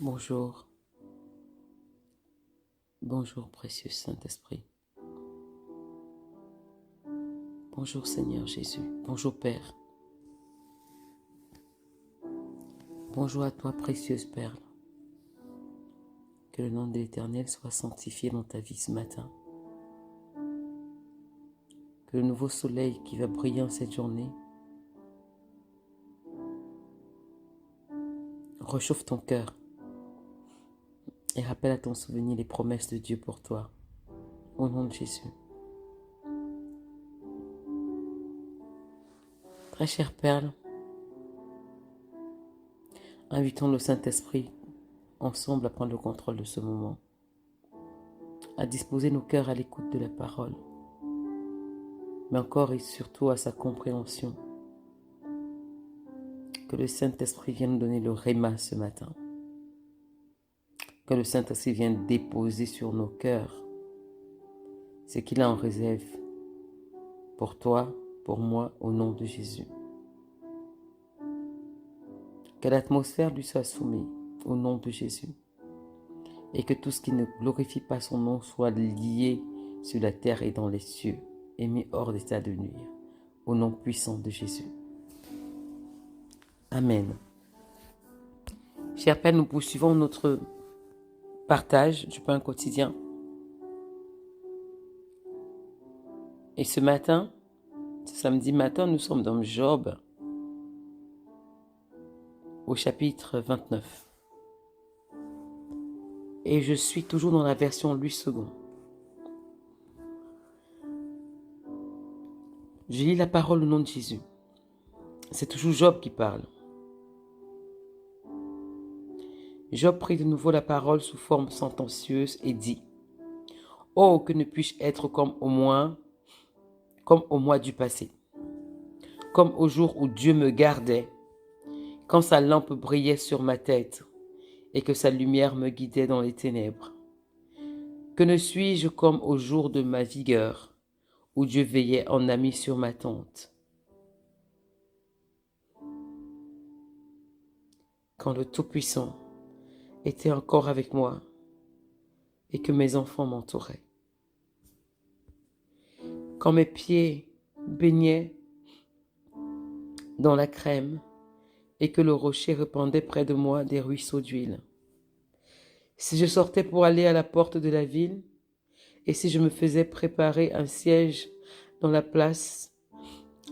Bonjour, bonjour précieux Saint-Esprit. Bonjour Seigneur Jésus, bonjour Père. Bonjour à toi précieuse perle. Que le nom de l'Éternel soit sanctifié dans ta vie ce matin. Que le nouveau soleil qui va briller en cette journée réchauffe ton cœur et rappelle à ton souvenir les promesses de Dieu pour toi. Au nom de Jésus. Très chère perle, invitons le Saint-Esprit ensemble à prendre le contrôle de ce moment, à disposer nos cœurs à l'écoute de la parole, mais encore et surtout à sa compréhension. Que le Saint-Esprit vienne nous donner le réma ce matin. Que le Saint-Esprit vienne déposer sur nos cœurs ce qu'il a en réserve pour toi, pour moi, au nom de Jésus. Que l'atmosphère lui soit soumise au nom de Jésus. Et que tout ce qui ne glorifie pas son nom soit lié sur la terre et dans les cieux et mis hors d'état de nuire. Au nom puissant de Jésus. Amen. Chers Père, nous poursuivons notre partage du pain quotidien. Et ce matin, ce samedi matin, nous sommes dans Job, au chapitre 29. Et je suis toujours dans la version Louis II. Je lis la parole au nom de Jésus. C'est toujours Job qui parle. Job prit de nouveau la parole sous forme sentencieuse et dit : « Oh, que ne puis-je être comme au mois du passé, comme au jour où Dieu me gardait, quand sa lampe brillait sur ma tête et que sa lumière me guidait dans les ténèbres. Que ne suis-je comme au jour de ma vigueur, où Dieu veillait en ami sur ma tente. Quand le Tout-Puissant était encore avec moi et que mes enfants m'entouraient. Quand mes pieds baignaient dans la crème et que le rocher répandait près de moi des ruisseaux d'huile. Si je sortais pour aller à la porte de la ville et si je me faisais préparer un siège dans la place,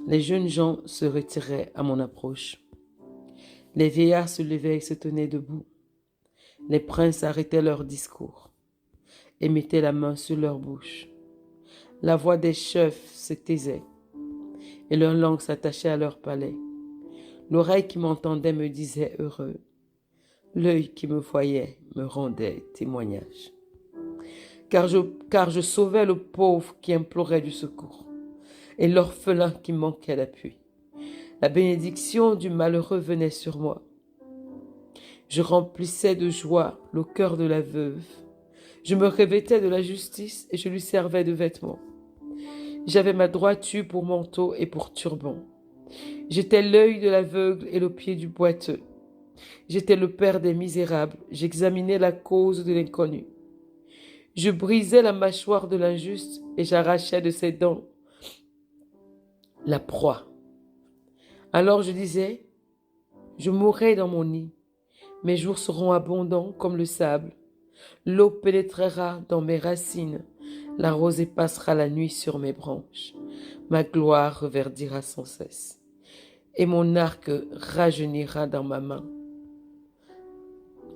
les jeunes gens se retiraient à mon approche. Les vieillards se levaient et se tenaient debout. Les princes arrêtaient leur discours et mettaient la main sur leur bouche. La voix des chefs se taisait et leur langue s'attachait à leur palais. L'oreille qui m'entendait me disait heureux. L'œil qui me voyait me rendait témoignage. Car je sauvais le pauvre qui implorait du secours et l'orphelin qui manquait d'appui. La bénédiction du malheureux venait sur moi. Je remplissais de joie le cœur de la veuve. Je me revêtais de la justice et je lui servais de vêtements. J'avais ma droiture pour manteau et pour turban. J'étais l'œil de l'aveugle et le pied du boiteux. J'étais le père des misérables. J'examinais la cause de l'inconnu. Je brisais la mâchoire de l'injuste et j'arrachais de ses dents la proie. Alors je disais, je mourrai dans mon nid. Mes jours seront abondants comme le sable. L'eau pénétrera dans mes racines. La rosée passera la nuit sur mes branches. Ma gloire reverdira sans cesse. Et mon arc rajeunira dans ma main.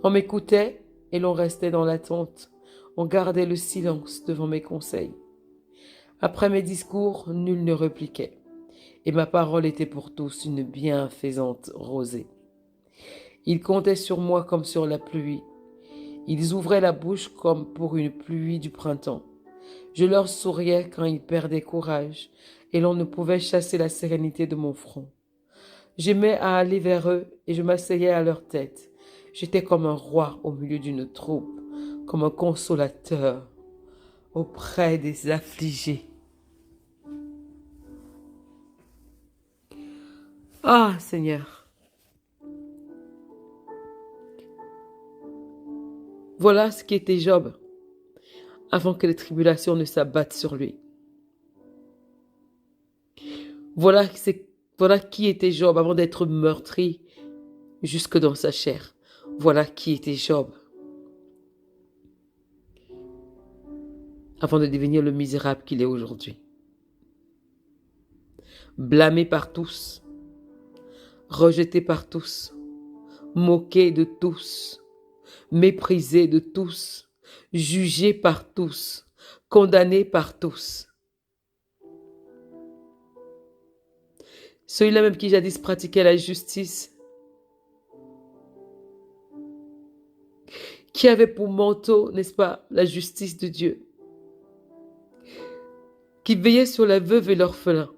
On m'écoutait et l'on restait dans l'attente. On gardait le silence devant mes conseils. Après mes discours, nul ne répliquait. Et ma parole était pour tous une bienfaisante rosée. Ils comptaient sur moi comme sur la pluie. Ils ouvraient la bouche comme pour une pluie du printemps. Je leur souriais quand ils perdaient courage, et l'on ne pouvait chasser la sérénité de mon front. J'aimais à aller vers eux, et je m'asseyais à leur tête. J'étais comme un roi au milieu d'une troupe, comme un consolateur auprès des affligés. Ah, Seigneur! Voilà ce qui était Job avant que les tribulations ne s'abattent sur lui. Voilà, voilà qui était Job avant d'être meurtri jusque dans sa chair. Voilà qui était Job avant de devenir le misérable qu'il est aujourd'hui. Blâmé par tous, rejeté par tous, moqué de tous, méprisé de tous, jugé par tous, condamné par tous. Celui-là même qui jadis pratiquait la justice, qui avait pour manteau, n'est-ce pas, la justice de Dieu, qui veillait sur la veuve et l'orphelin,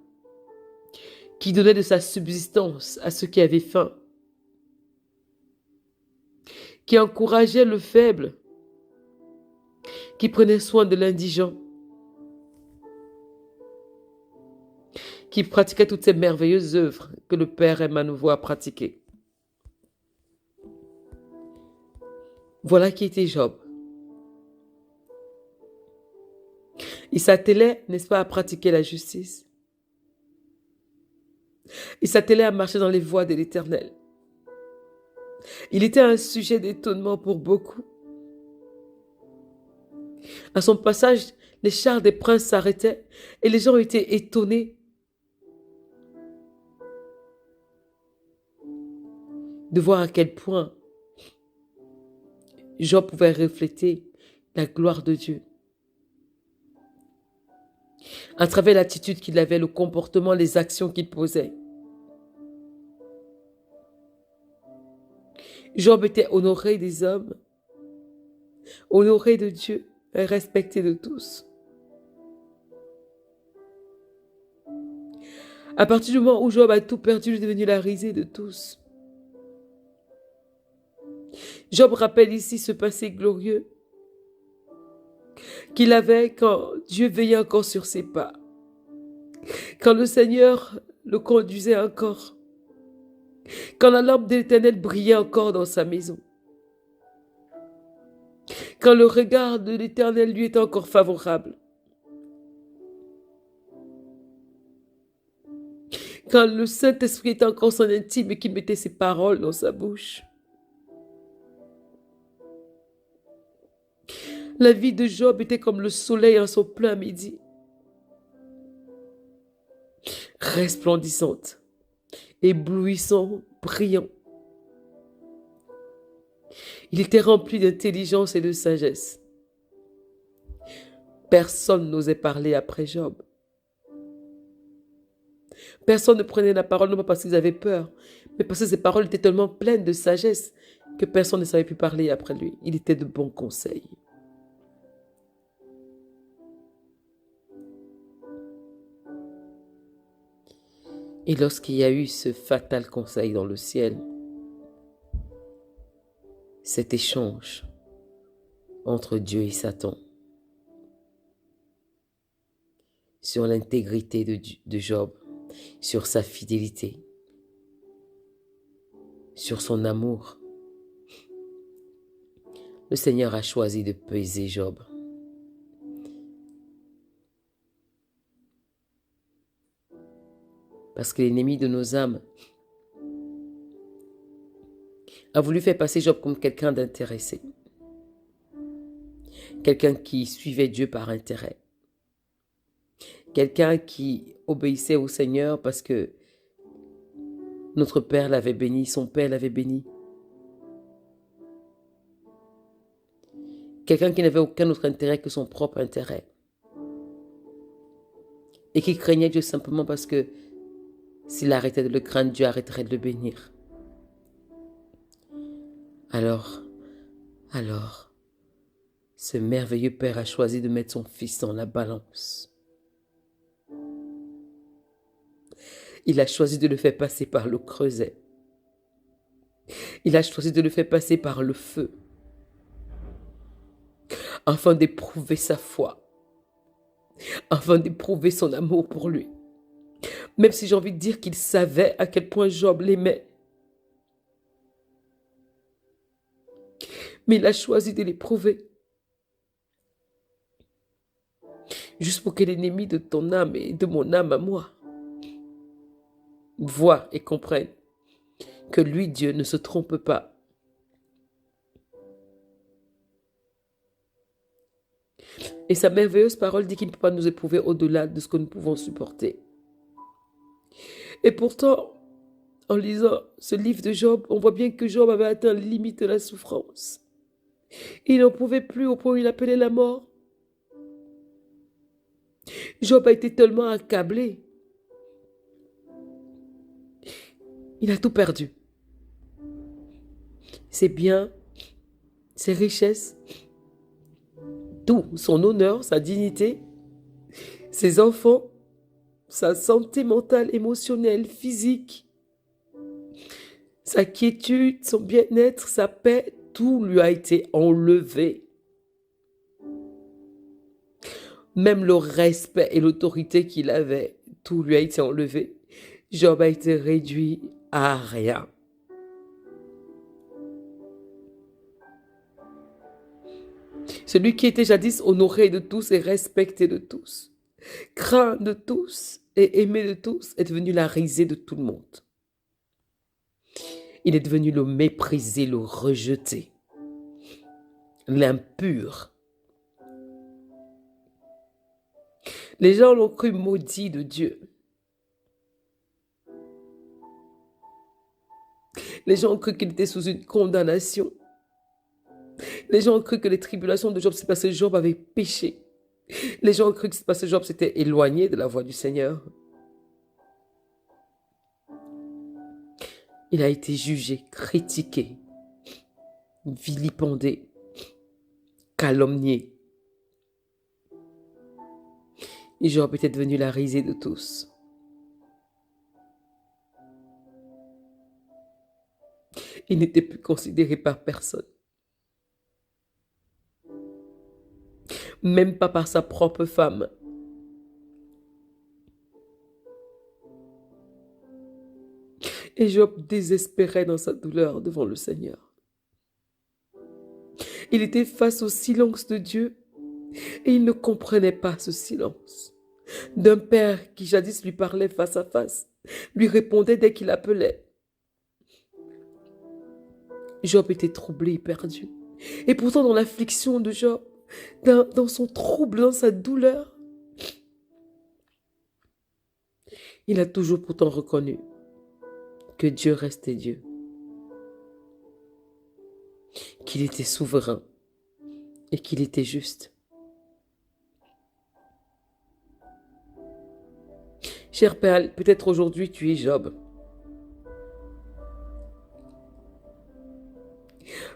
qui donnait de sa subsistance à ceux qui avaient faim, qui encourageait le faible, qui prenait soin de l'indigent, qui pratiquait toutes ces merveilleuses œuvres que le Père aime à nous voir pratiquer. Voilà qui était Job. Il s'attelait, n'est-ce pas, à pratiquer la justice. Il s'attelait à marcher dans les voies de l'Éternel. Il était un sujet d'étonnement pour beaucoup. À son passage, les chars des princes s'arrêtaient et les gens étaient étonnés de voir à quel point Job pouvait refléter la gloire de Dieu. À travers l'attitude qu'il avait, le comportement, les actions qu'il posait. Job était honoré des hommes, honoré de Dieu et respecté de tous. À partir du moment où Job a tout perdu, il est devenu la risée de tous. Job rappelle ici ce passé glorieux qu'il avait quand Dieu veillait encore sur ses pas, quand le Seigneur le conduisait encore, quand la lampe de l'Éternel brillait encore dans sa maison, quand le regard de l'Éternel lui était encore favorable, quand le Saint-Esprit était encore son intime et qu'il mettait ses paroles dans sa bouche. La vie de Job était comme le soleil en son plein midi, resplendissante, éblouissant, brillant. Il était rempli d'intelligence et de sagesse. Personne n'osait parler après Job. Personne ne prenait la parole, non pas parce qu'ils avaient peur, mais parce que ses paroles étaient tellement pleines de sagesse que personne ne savait plus parler après lui. Il était de bons conseils. Et lorsqu'il y a eu ce fatal conseil dans le ciel, cet échange entre Dieu et Satan sur l'intégrité de Job, sur sa fidélité, sur son amour, le Seigneur a choisi de peser Job. Parce que l'ennemi de nos âmes a voulu faire passer Job comme quelqu'un d'intéressé. Quelqu'un qui suivait Dieu par intérêt. Quelqu'un qui obéissait au Seigneur parce que notre Père l'avait béni, son Père l'avait béni. Quelqu'un qui n'avait aucun autre intérêt que son propre intérêt. Et qui craignait Dieu simplement parce que s'il arrêtait de le craindre, Dieu arrêterait de le bénir. Alors, ce merveilleux Père a choisi de mettre son Fils dans la balance. Il a choisi de le faire passer par le creuset. Il a choisi de le faire passer par le feu, afin d'éprouver sa foi, afin d'éprouver son amour pour lui. Même si j'ai envie de dire qu'il savait à quel point Job l'aimait. Mais il a choisi de l'éprouver. Juste pour que l'ennemi de ton âme et de mon âme à moi voit et comprenne que lui, Dieu, ne se trompe pas. Et sa merveilleuse parole dit qu'il ne peut pas nous éprouver au-delà de ce que nous pouvons supporter. Et pourtant, en lisant ce livre de Job, on voit bien que Job avait atteint la limite de la souffrance. Il n'en pouvait plus au point où il appelait la mort. Job a été tellement accablé. Il a tout perdu. Ses biens, ses richesses, tout, son honneur, sa dignité, ses enfants, sa santé mentale, émotionnelle, physique, sa quiétude, son bien-être, sa paix, tout lui a été enlevé. Même le respect et l'autorité qu'il avait, tout lui a été enlevé. Job a été réduit à rien. Celui qui était jadis honoré de tous et respecté de tous, craint de tous et aimé de tous, est devenu la risée de tout le monde. Il est devenu le méprisé, le rejeté, l'impur. Les gens l'ont cru maudit de Dieu. Les gens ont cru qu'il était sous une condamnation. Les gens ont cru que les tribulations de Job, c'est parce que Job avait péché. Les gens ont cru que c'est parce que Job s'était éloigné de la voie du Seigneur. Il a été jugé, critiqué, vilipendé, calomnié. Et Job était devenu la risée de tous. Il n'était plus considéré par personne. Même pas par sa propre femme. Et Job désespérait dans sa douleur devant le Seigneur. Il était face au silence de Dieu et il ne comprenait pas ce silence. D'un père qui jadis lui parlait face à face, lui répondait dès qu'il appelait. Job était troublé et perdu. Et pourtant dans l'affliction de Job, dans son trouble, dans sa douleur, il a toujours pourtant reconnu que Dieu restait Dieu, qu'il était souverain et qu'il était juste. Cher Père, peut-être aujourd'hui tu es Job.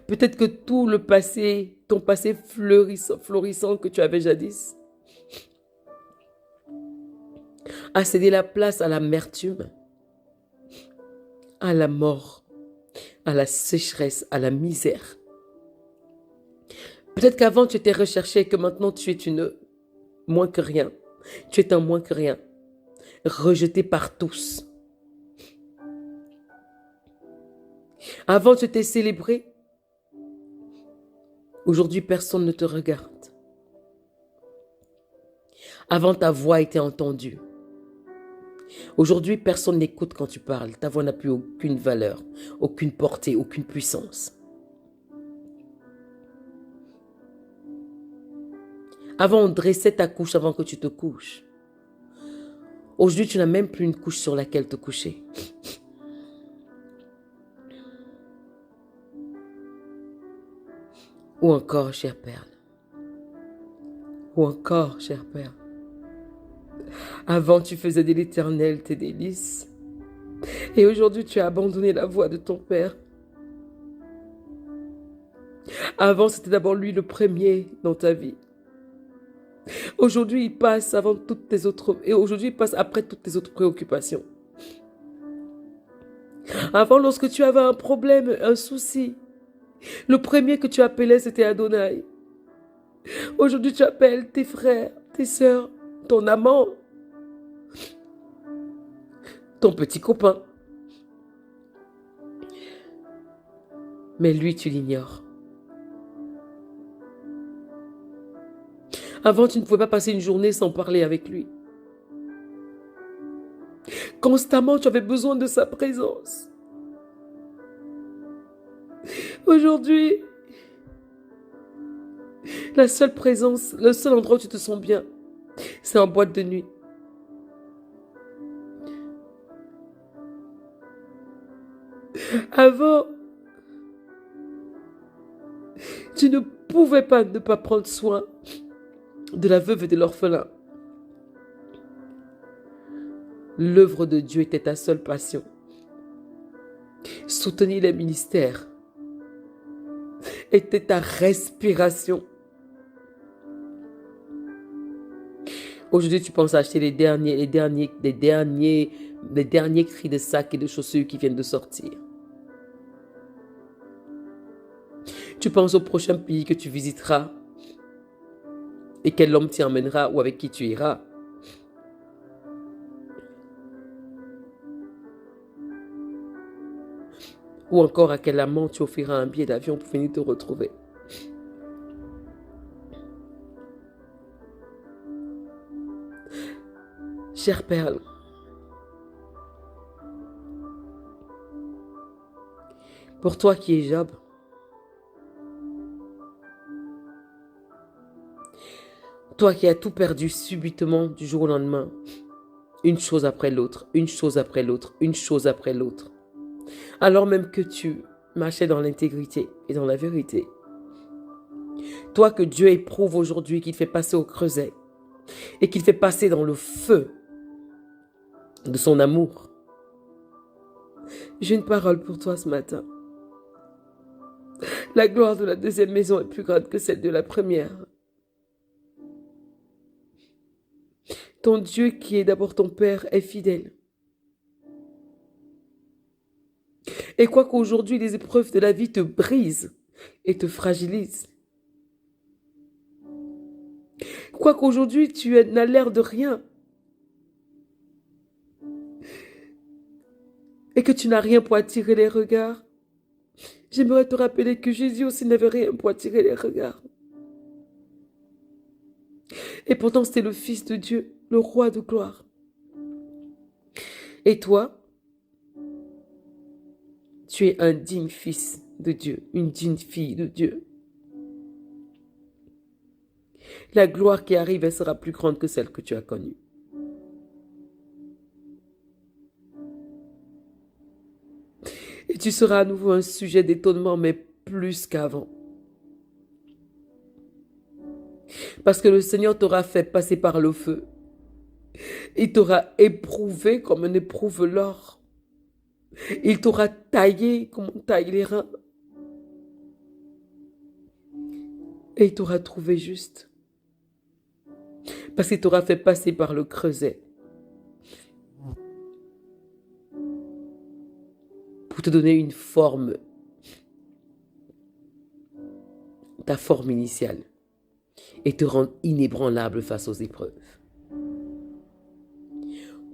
Peut-être que tout le passé, ton passé florissant que tu avais jadis, a cédé la place à l'amertume, à la mort, à la sécheresse, à la misère. Peut-être qu'avant tu étais recherché et que maintenant tu es une moins que rien. Tu es un moins que rien, rejeté par tous. Avant tu étais célébré. Aujourd'hui, personne ne te regarde. Avant, ta voix était entendue. Aujourd'hui, personne n'écoute quand tu parles. Ta voix n'a plus aucune valeur, aucune portée, aucune puissance. Avant, on dressait ta couche avant que tu te couches. Aujourd'hui, tu n'as même plus une couche sur laquelle te coucher. Ou encore, chère perle. Ou encore, chère Père. Avant, tu faisais de l'Éternel tes délices. Et aujourd'hui, tu as abandonné la voie de ton Père. Avant, c'était d'abord lui le premier dans ta vie. Aujourd'hui, il passe avant toutes tes autres... Et aujourd'hui, il passe après toutes tes autres préoccupations. Avant, lorsque tu avais un problème, un souci, le premier que tu appelais, c'était Adonai. Aujourd'hui, tu appelles tes frères, tes sœurs, ton amant, ton petit copain. Mais lui, tu l'ignores. Avant, tu ne pouvais pas passer une journée sans parler avec lui. Constamment, tu avais besoin de sa présence. Aujourd'hui, la seule présence, le seul endroit où tu te sens bien, c'est en boîte de nuit. Avant, tu ne pouvais pas ne pas prendre soin de la veuve et de l'orphelin. L'œuvre de Dieu était ta seule passion. Soutenir les ministères était ta respiration. Aujourd'hui, tu penses acheter les derniers cris de sacs et de chaussures qui viennent de sortir. Tu penses au prochain pays que tu visiteras et quel homme t'y emmènera ou avec qui tu iras. Ou encore à quel amant tu offriras un billet d'avion pour venir te retrouver. Chère perle, pour toi qui es Job, toi qui as tout perdu subitement du jour au lendemain, une chose après l'autre, une chose après l'autre, une chose après l'autre, alors même que tu marchais dans l'intégrité et dans la vérité, toi que Dieu éprouve aujourd'hui, qu'il fait passer au creuset et qu'il fait passer dans le feu de son amour, j'ai une parole pour toi ce matin. La gloire de la deuxième maison est plus grande que celle de la première. Ton Dieu qui est d'abord ton Père est fidèle. Et quoi qu'aujourd'hui les épreuves de la vie te brisent et te fragilisent, quoi qu'aujourd'hui tu n'as l'air de rien et que tu n'as rien pour attirer les regards, j'aimerais te rappeler que Jésus aussi n'avait rien pour attirer les regards. Et pourtant c'était le Fils de Dieu, le Roi de gloire. Et toi, tu es un digne fils de Dieu, une digne fille de Dieu. La gloire qui arrive, elle sera plus grande que celle que tu as connue. Et tu seras à nouveau un sujet d'étonnement, mais plus qu'avant. Parce que le Seigneur t'aura fait passer par le feu. Il t'aura éprouvé comme on éprouve l'or. Il t'aura taillé comme on taille les reins. Et il t'aura trouvé juste. Parce qu'il t'aura fait passer par le creuset. Pour te donner une forme. Ta forme initiale. Et te rendre inébranlable face aux épreuves.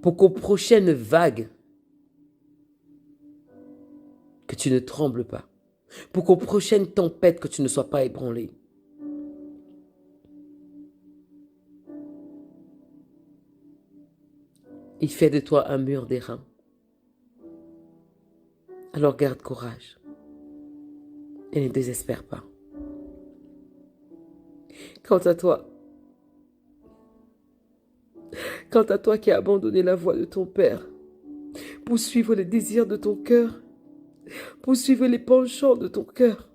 Pour qu'aux prochaines vagues, que tu ne trembles pas. Pour qu'aux prochaines tempêtes, que tu ne sois pas ébranlé. Il fait de toi un mur d'airain. Alors garde courage et ne désespère pas. Quant à toi qui as abandonné la voie de ton Père pour suivre les désirs de ton cœur, pour suivre les penchants de ton cœur.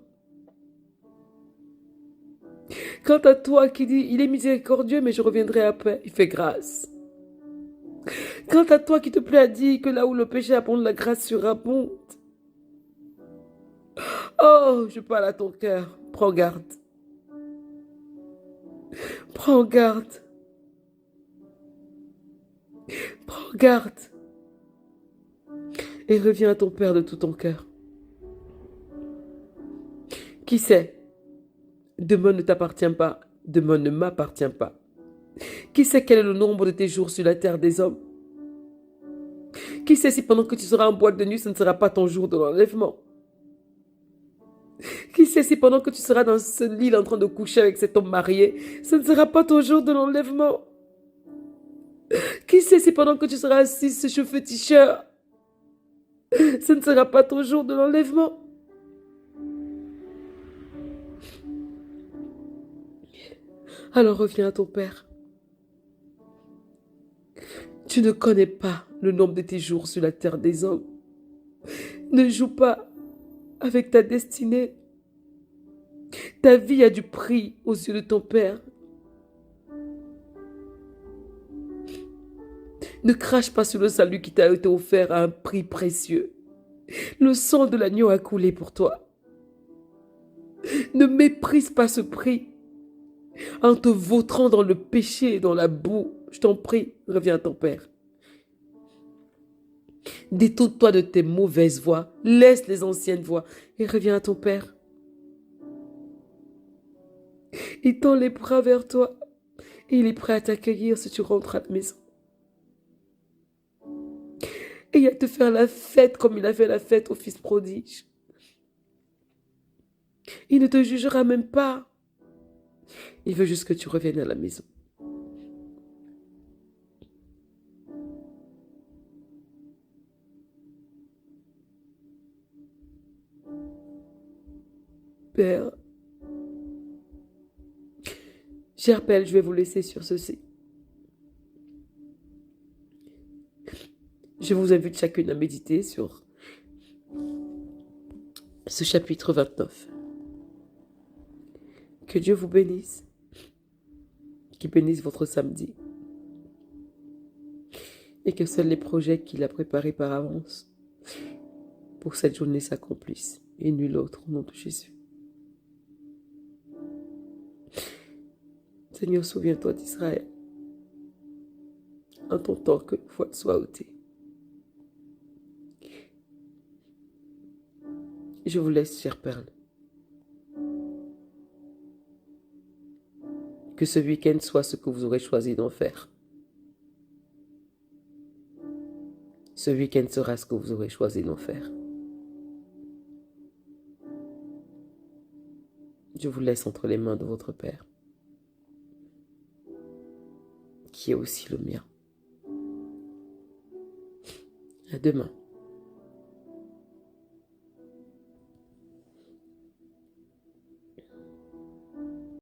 Quant à toi qui dis, il est miséricordieux, mais je reviendrai après, il fait grâce. Quant à toi qui te plaît à dire que là où le péché abonde, la grâce surabonde. Oh, je parle à ton cœur, prends garde. Prends garde. Prends garde. Et reviens à ton Père de tout ton cœur. Qui sait? Demain ne t'appartient pas. Demain ne m'appartient pas. Qui sait quel est le nombre de tes jours sur la terre des hommes? Qui sait si pendant que tu seras en boîte de nuit, ce ne sera pas ton jour de l'enlèvement? Qui sait si pendant que tu seras dans ce lit en train de coucher avec cet homme marié, ce ne sera pas ton jour de l'enlèvement. Qui sait si pendant que tu seras assis ce cheveu féticheur, ce ne sera pas ton jour de l'enlèvement. Alors reviens à ton Père. Tu ne connais pas le nombre de tes jours sur la terre des hommes. Ne joue pas avec ta destinée. Ta vie a du prix aux yeux de ton Père. Ne crache pas sur le salut qui t'a été offert à un prix précieux. Le sang de l'agneau a coulé pour toi. Ne méprise pas ce prix en te vautrant dans le péché et dans la boue. Je t'en prie, reviens à ton Père. Détourne-toi de tes mauvaises voies. Laisse les anciennes voies et reviens à ton Père. Il tend les bras vers toi et il est prêt à t'accueillir si tu rentres à la maison. Et à te faire la fête comme il a fait la fête au fils prodige. Il ne te jugera même pas. Il veut juste que tu reviennes à la maison. Père, cher Père, je vais vous laisser sur ceci. Je vous invite chacune à méditer sur ce chapitre 29. Que Dieu vous bénisse, qu'il bénisse votre samedi et que seuls les projets qu'il a préparés par avance pour cette journée s'accomplissent et nul autre au nom de Jésus. Seigneur, souviens-toi d'Israël en ton temps que le voile soit ôté. Je vous laisse, chère perle. Que ce week-end soit ce que vous aurez choisi d'en faire. Ce week-end sera ce que vous aurez choisi d'en faire. Je vous laisse entre les mains de votre Père, qui est aussi le mien. À demain.